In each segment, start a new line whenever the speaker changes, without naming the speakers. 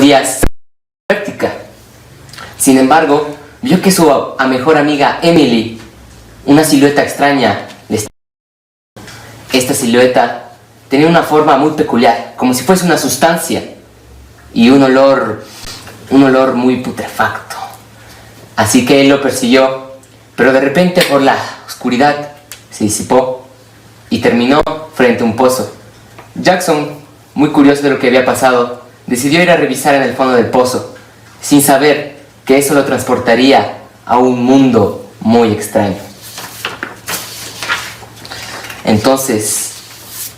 días práctica. Sin embargo, vio que su mejor amiga Emily, una silueta extraña, esta silueta tenía una forma muy peculiar, como si fuese una sustancia y un olor muy putrefacto. Así que él lo persiguió, pero de repente por la oscuridad se disipó y terminó frente a un pozo. Jackson, muy curioso de lo que había pasado, decidió ir a revisar en el fondo del pozo, sin saber que eso lo transportaría a un mundo muy extraño. Entonces,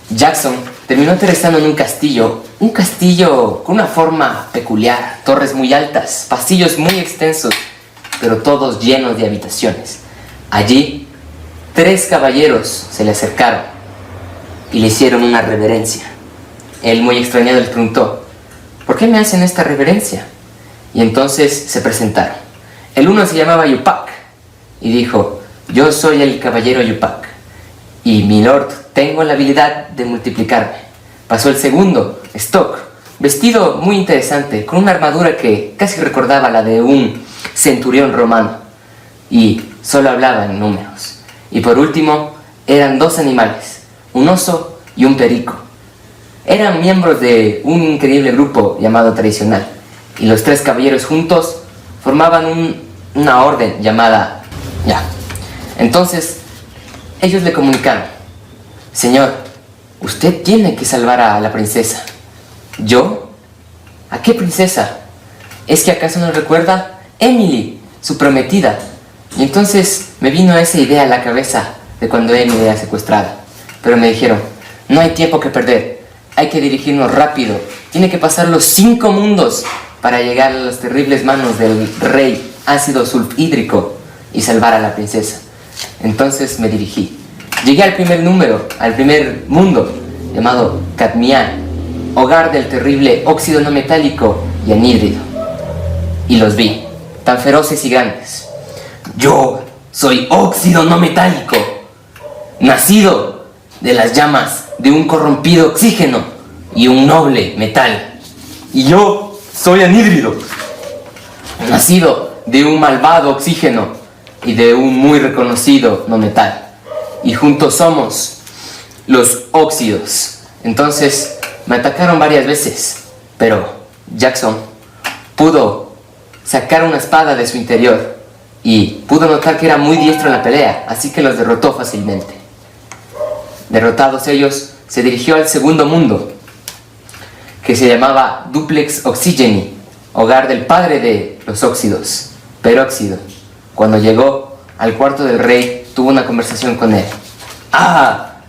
Jackson terminó aterrizando en un castillo con una forma peculiar, torres muy altas, pasillos muy extensos, pero todos llenos de habitaciones. Allí, 3 caballeros se le acercaron y le hicieron una reverencia. Él, muy extrañado, les preguntó: ¿por qué me hacen esta reverencia? Y entonces se presentaron. El uno se llamaba Yupak y dijo: yo soy el caballero Yupak y mi lord, tengo la habilidad de multiplicarme. Pasó el segundo, Stock, vestido muy interesante, con una armadura que casi recordaba la de un centurión romano y solo hablaba en números. Y por último, eran 2 animales, un oso y un perico. Eran miembros de un increíble grupo llamado Tradicional, y los 3 caballeros juntos formaban una orden llamada... Entonces, ellos le comunicaron: señor, usted tiene que salvar a la princesa. ¿Yo? ¿A qué princesa? ¿Es que acaso no recuerda? Emily, su prometida. Y entonces me vino esa idea a la cabeza de cuando Emily era secuestrada. Pero me dijeron: no hay tiempo que perder, hay que dirigirnos rápido. Tiene que pasar los 5 mundos para llegar a las terribles manos del rey ácido sulfhídrico y salvar a la princesa. Entonces me dirigí. Llegué al primer mundo, llamado Cadmian, hogar del terrible óxido no metálico y anhídrido. Y los vi, tan feroces y grandes. Yo soy óxido no metálico, nacido de las llamas de un corrompido oxígeno y un noble metal. Y yo soy anhídrido, nacido de un malvado oxígeno y de un muy reconocido no metal. Y juntos somos los óxidos. Entonces me atacaron varias veces, pero Jackson pudo sacar una espada de su interior y pudo notar que era muy diestro en la pelea, así que los derrotó fácilmente. Derrotados ellos, se dirigió al segundo mundo, que se llamaba Duplex Oxygeny, hogar del padre de los óxidos, Peróxido. Cuando llegó al cuarto del rey, tuvo una conversación con él.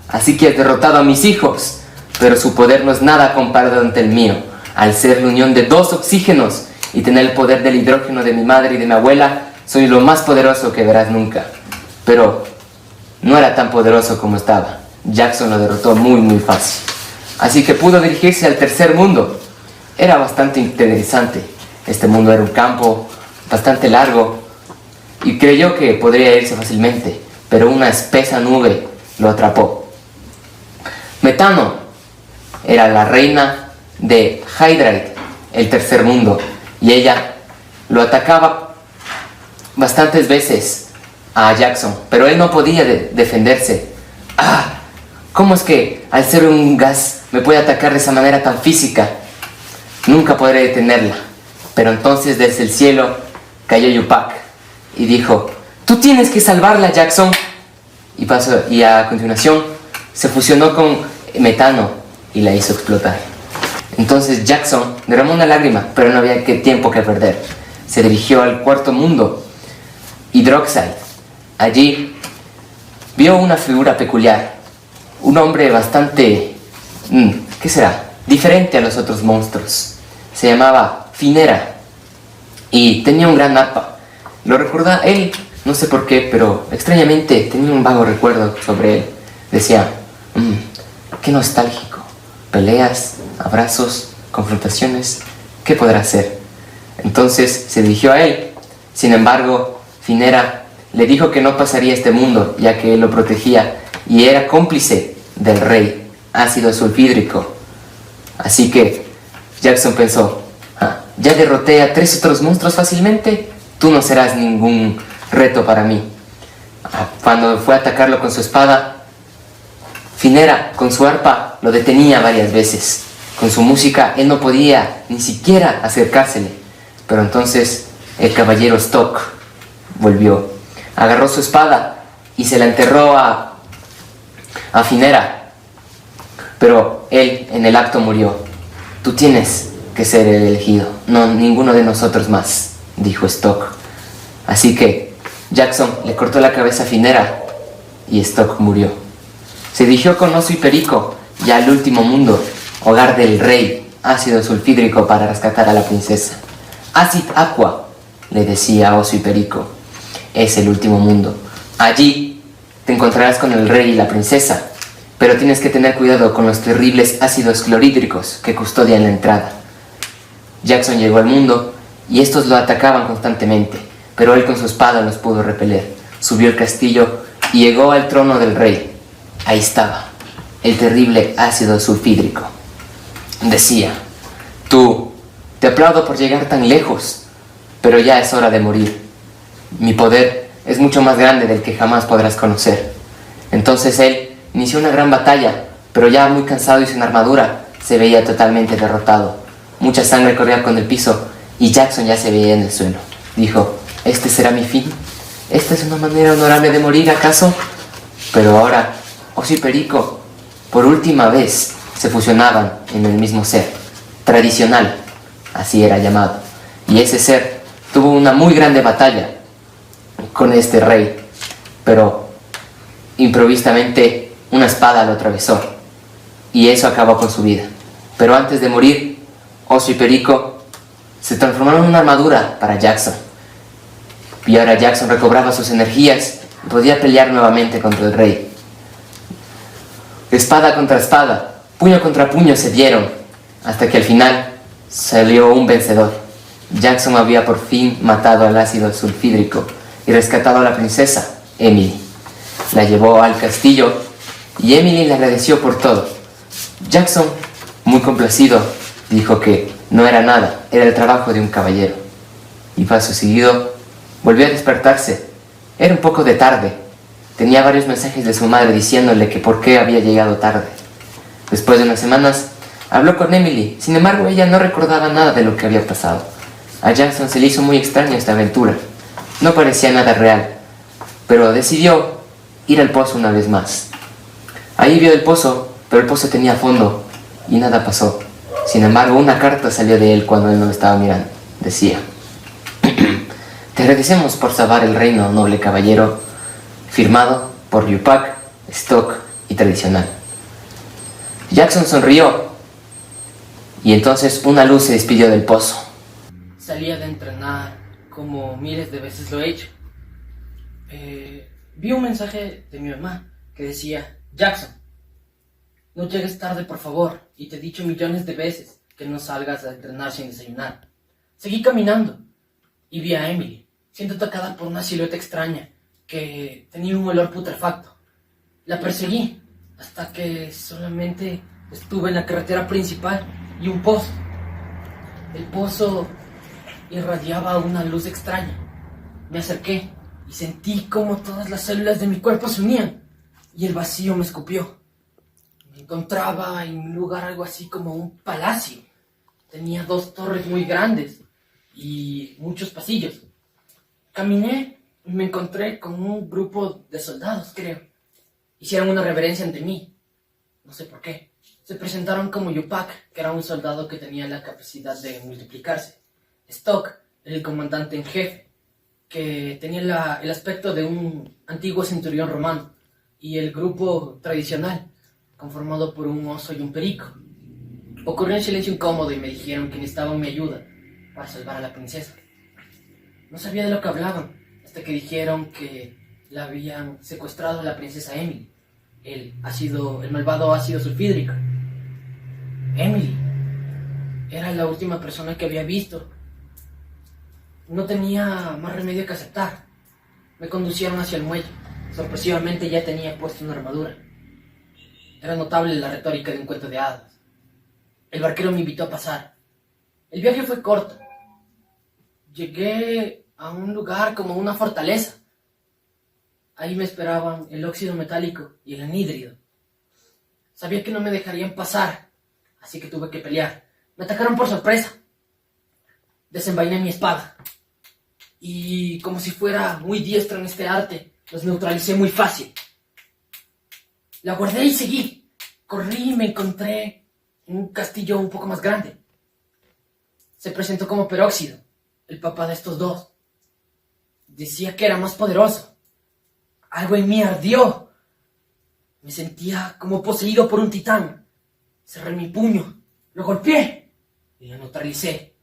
Así que has derrotado a mis hijos, pero su poder no es nada comparado ante el mío. Al ser la unión de 2 oxígenos y tener el poder del hidrógeno de mi madre y de mi abuela, soy lo más poderoso que verás nunca. Pero no era tan poderoso como estaba. Jackson lo derrotó muy fácil. Así que pudo dirigirse al tercer mundo. Era bastante interesante. Este mundo era un campo bastante largo y creyó que podría irse fácilmente, pero una espesa nube lo atrapó. Metano era la reina de Hydrate, el tercer mundo, y ella lo atacaba bastantes veces a Jackson, pero él no podía defenderse. ¿Cómo es que al ser un gas me puede atacar de esa manera tan física? Nunca podré detenerla. Pero entonces desde el cielo cayó Yupak y dijo: tú tienes que salvarla, Jackson. Y a continuación se fusionó con Metano y la hizo explotar. Entonces Jackson derramó una lágrima, pero no había tiempo que perder. Se dirigió al cuarto mundo, Hydroxide. Allí vio una figura peculiar, un hombre bastante, ¿qué será?, diferente a los otros monstruos. Se llamaba Finera y tenía un gran arpa. Lo recuerda él, no sé por qué, pero extrañamente tenía un vago recuerdo sobre él. Decía: qué nostálgico, peleas, abrazos, confrontaciones, ¿qué podrá ser? Entonces se dirigió a él. Sin embargo, Finera le dijo que no pasaría este mundo, ya que él lo protegía y era cómplice del rey ácido sulfhídrico. Así que Jackson pensó: Ya derroté a 3 otros monstruos fácilmente. Tú no serás ningún reto para mí. Cuando fue a atacarlo con su espada, Finera, con su arpa, lo detenía varias veces. Con su música, él no podía ni siquiera acercársele. Pero entonces el caballero Stock volvió. Agarró su espada y se la enterró a Finera. Pero él en el acto murió. Tú tienes que ser el elegido, no ninguno de nosotros más, dijo Stock. Así que Jackson le cortó la cabeza a Finera y Stock murió. Se dirigió con Oso y Perico ya al último mundo, hogar del rey ácido sulfídrico, para rescatar a la princesa. Acid Aqua, le decía Oso y Perico, es el último mundo. Allí te encontrarás con el rey y la princesa, pero tienes que tener cuidado con los terribles ácidos clorhídricos que custodian la entrada. Jackson llegó al mundo y estos lo atacaban constantemente, pero él con su espada los pudo repeler. Subió el castillo y llegó al trono del rey. Ahí estaba, el terrible ácido sulfídrico. Decía: tú, te aplaudo por llegar tan lejos, pero ya es hora de morir. Mi poder es mucho más grande del que jamás podrás conocer. Entonces él inició una gran batalla, pero ya muy cansado y sin armadura, se veía totalmente derrotado. Mucha sangre corría con el piso y Jackson ya se veía en el suelo. Dijo: ¿este será mi fin? ¿Esta es una manera honorable de morir, acaso? Pero ahora, Oso y Perico, por última vez, se fusionaban en el mismo ser, tradicional, así era llamado. Y ese ser tuvo una muy grande batalla con este rey, pero improvisamente una espada lo atravesó y eso acabó con su vida. Pero antes de morir, Oso y Perico se transformaron en una armadura para Jackson. Y ahora Jackson recobraba sus energías y podía pelear nuevamente contra el rey. Espada contra espada, puño contra puño se dieron, hasta que al final salió un vencedor. Jackson había por fin matado al ácido sulfídrico y rescatado a la princesa, Emily. La llevó al castillo y Emily le agradeció por todo. Jackson, muy complacido, dijo que no era nada, era el trabajo de un caballero. Y paso seguido volvió a despertarse. Era un poco de tarde. Tenía varios mensajes de su madre diciéndole que por qué había llegado tarde. Después de unas semanas, habló con Emily. Sin embargo, ella no recordaba nada de lo que había pasado. A Jackson se le hizo muy extraña esta aventura. No parecía nada real, pero decidió ir al pozo una vez más. Ahí vio el pozo, pero el pozo tenía fondo y nada pasó. Sin embargo, una carta salió de él cuando él no lo estaba mirando. Decía: te agradecemos por salvar el reino, noble caballero. Firmado por Yupak, Stock y Tradicional. Jackson sonrió y entonces una luz se despidió del pozo.
Salía de entrenar como miles de veces lo he hecho. Vi un mensaje de mi mamá que decía: Jackson, no llegues tarde por favor, y te he dicho millones de veces que no salgas a entrenar sin desayunar. Seguí caminando y vi a Emily, siendo tocada por una silueta extraña que tenía un olor putrefacto. La perseguí hasta que solamente estuve en la carretera principal y un pozo. El pozo irradiaba una luz extraña. Me acerqué y sentí como todas las células de mi cuerpo se unían y el vacío me escupió. Me encontraba en un lugar algo así como un palacio. Tenía 2 torres muy grandes y muchos pasillos. Caminé y me encontré con un grupo de soldados, creo. Hicieron una reverencia ante mí. No sé por qué. Se presentaron como Yupak, que era un soldado que tenía la capacidad de multiplicarse. Stock, el comandante en jefe, que tenía el aspecto de un antiguo centurión romano. Y el grupo tradicional, conformado por un oso y un perico. Ocurrió un silencio incómodo y me dijeron que necesitaban mi ayuda para salvar a la princesa. No sabía de lo que hablaban, hasta que dijeron que la habían secuestrado a la princesa Emily, el malvado ácido sulfídrico. Emily era la última persona que había visto. No tenía más remedio que aceptar. Me conducieron hacia el muelle. Sorpresivamente ya tenía puesto una armadura. Era notable la retórica de un cuento de hadas. El barquero me invitó a pasar. El viaje fue corto, Llegué a un lugar como una fortaleza. Ahí me esperaban el óxido metálico y el anhídrido. Sabía que no me dejarían pasar, así que tuve que pelear. Me atacaron por sorpresa. Desenvainé mi espada. Y como si fuera muy diestro en este arte, los neutralicé muy fácil. La guardé y seguí. Corrí y me encontré en un castillo un poco más grande. Se presentó como Peróxido, el papá de estos dos. Decía que era más poderoso. Algo en mí ardió. Me sentía como poseído por un titán. Cerré mi puño, lo golpeé y lo neutralicé.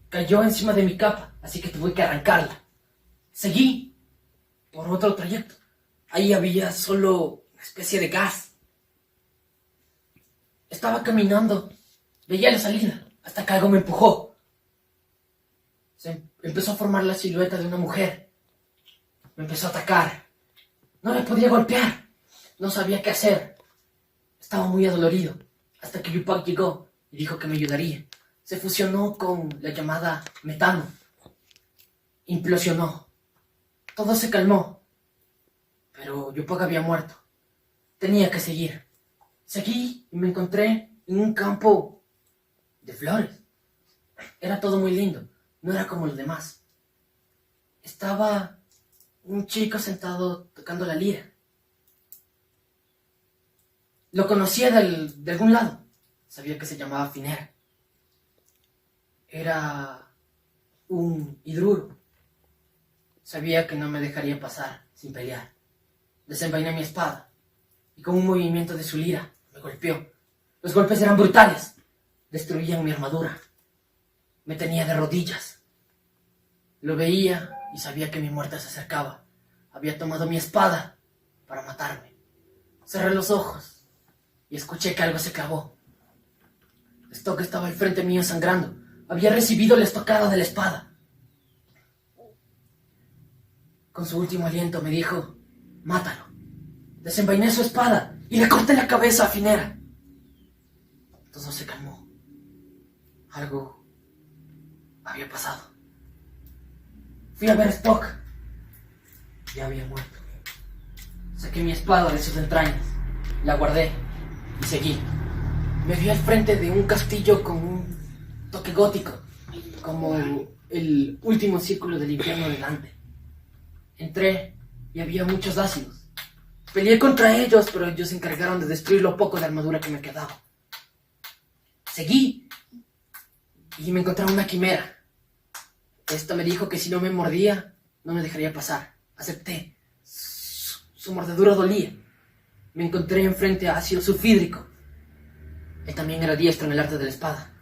Cayó encima de mi capa, así que tuve que arrancarla. Seguí por otro trayecto. Ahí había solo una especie de gas. Estaba caminando, veía la salida, hasta que algo me empujó. Se empezó a formar la silueta de una mujer. Me empezó a atacar. No le podía golpear. No sabía qué hacer. Estaba muy adolorido. Hasta que Yupak llegó y dijo que me ayudaría. Se fusionó con la llamada metano. Implosionó. Todo se calmó. Pero Yupak había muerto. Tenía que seguir. Seguí y me encontré en un campo de flores. Era todo muy lindo. No era como los demás. Estaba un chico sentado tocando la lira. Lo conocía de algún lado. Sabía que se llamaba Finera. Era un hidruro. Sabía que no me dejaría pasar sin pelear. Desenvainé mi espada y con un movimiento de su lira me golpeó. Los golpes eran brutales. Destruían mi armadura. Me tenía de rodillas. Lo veía y sabía que mi muerte se acercaba. Había tomado mi espada para matarme. Cerré los ojos y escuché que algo se clavó. Stock estaba al frente mío sangrando. Había recibido la estocada de la espada. Con su último aliento me dijo: mátalo. Desenvainé su espada y le corté la cabeza a Finera. Todo se calmó. Algo había pasado. Fui a ver a Spock. Ya había muerto. Saqué mi espada de sus entrañas, la guardé y seguí. Me vi al frente de un castillo con un toque gótico, como el último círculo del infierno de Dante. Entré y había muchos ácidos. Peleé contra ellos, pero ellos se encargaron de destruir lo poco de armadura que me quedaba. Seguí y me encontré una quimera. Esta me dijo que si no me mordía, no me dejaría pasar. Acepté. Su mordedura dolía. Me encontré enfrente a ácido sulfídrico. Él también era diestro en el arte de la espada.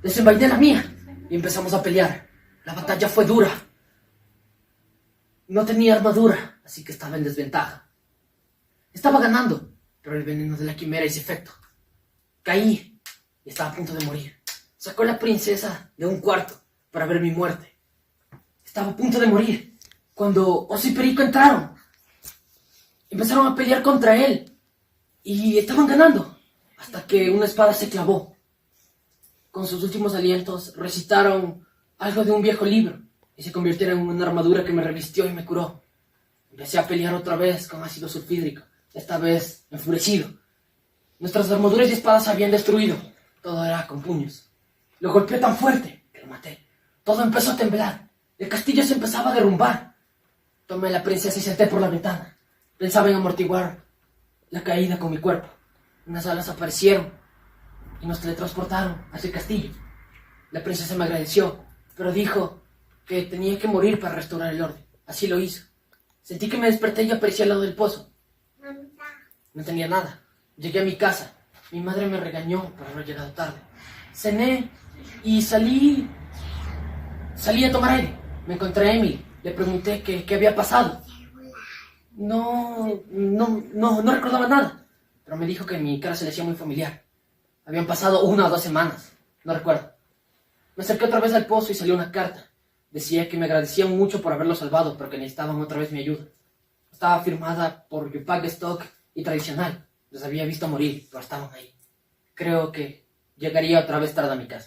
Desenvainé la mía y empezamos a pelear. La batalla fue dura. No tenía armadura, así que estaba en desventaja. Estaba ganando, pero el veneno de la quimera hizo efecto. Caí y estaba a punto de morir. Sacó a la princesa de un cuarto para ver mi muerte. Estaba a punto de morir cuando Oso y Perico entraron. Empezaron a pelear contra él y estaban ganando hasta que una espada se clavó. Con sus últimos alientos recitaron algo de un viejo libro y se convirtieron en una armadura que me revistió y me curó. Empecé a pelear otra vez con ácido sulfídrico, esta vez enfurecido. Nuestras armaduras y espadas se habían destruido. Todo era con puños. Lo golpeé tan fuerte que lo maté. Todo empezó a temblar. El castillo se empezaba a derrumbar. Tomé a la princesa y salté por la ventana. Pensaba en amortiguar la caída con mi cuerpo. Unas alas aparecieron y nos teletransportaron hacia el castillo. La princesa me agradeció, pero dijo que tenía que morir para restaurar el orden. Así lo hizo. Sentí que me desperté y aparecí al lado del pozo. No tenía nada. Llegué a mi casa. Mi madre me regañó por haber llegado tarde. Cené y salí a tomar aire. Me encontré a Emily. Le pregunté qué había pasado. No recordaba nada. Pero me dijo que mi cara se le hacía muy familiar. Habían pasado 1 o 2 semanas. No recuerdo. Me acerqué otra vez al pozo y salió una carta. Decía que me agradecían mucho por haberlo salvado, pero que necesitaban otra vez mi ayuda. Estaba firmada por Yupak, Stock y Tradicional. Los había visto morir, pero estaban ahí. Creo que llegaría otra vez tarde a mi casa.